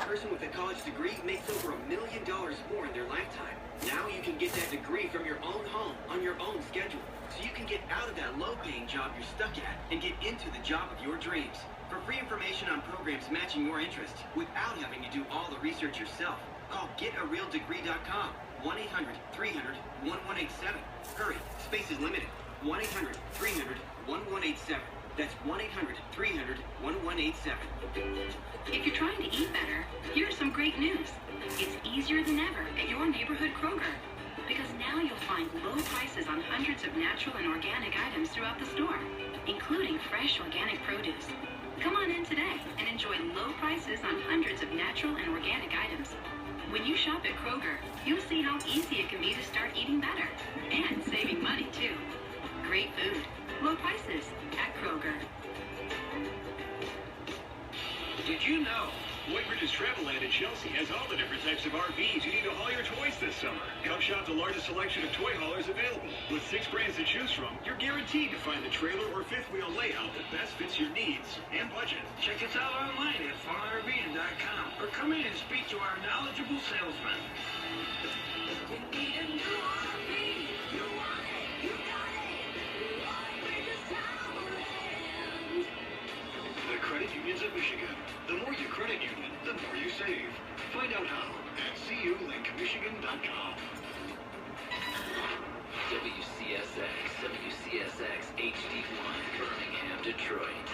person with a college degree makes over $1 million more in their lifetime. Now you can get that degree from your own home on your own schedule. So you can get out of that low-paying job you're stuck at and get into the job of your dreams. For free information on programs matching your interests without having to do all the research yourself, call getarealdegree.com. 1-800-300-1187. Hurry, space is limited. 1-800-300-1187. That's 1-800-300-1187. If you're trying to eat better, here's some great news. It's easier than ever at your neighborhood Kroger. Because now you'll find low prices on hundreds of natural and organic items throughout the store, including fresh organic produce. Come on in today and enjoy low prices on hundreds of natural and organic items. When you shop at Kroger, you'll see how easy it can be to start eating better and saving money, too. Great food, low prices at Kroger. Did you know Whitebridge's Travelland in Chelsea has all the different types of RVs you need to haul your toys this summer. Come shop the largest selection of toy haulers available. With 6 brands to choose from, you're guaranteed to find the trailer or fifth wheel layout that best fits your needs and budget. Check us out online at farmrv.com or come in and speak to our knowledgeable salesman. You need a new RV. You want it. You got it. Whitebridge's Travelland. The credit unions of Michigan. The more you credit union, the more you save. Find out how at culinkmichigan.com. WCSX HD1, Birmingham, Detroit.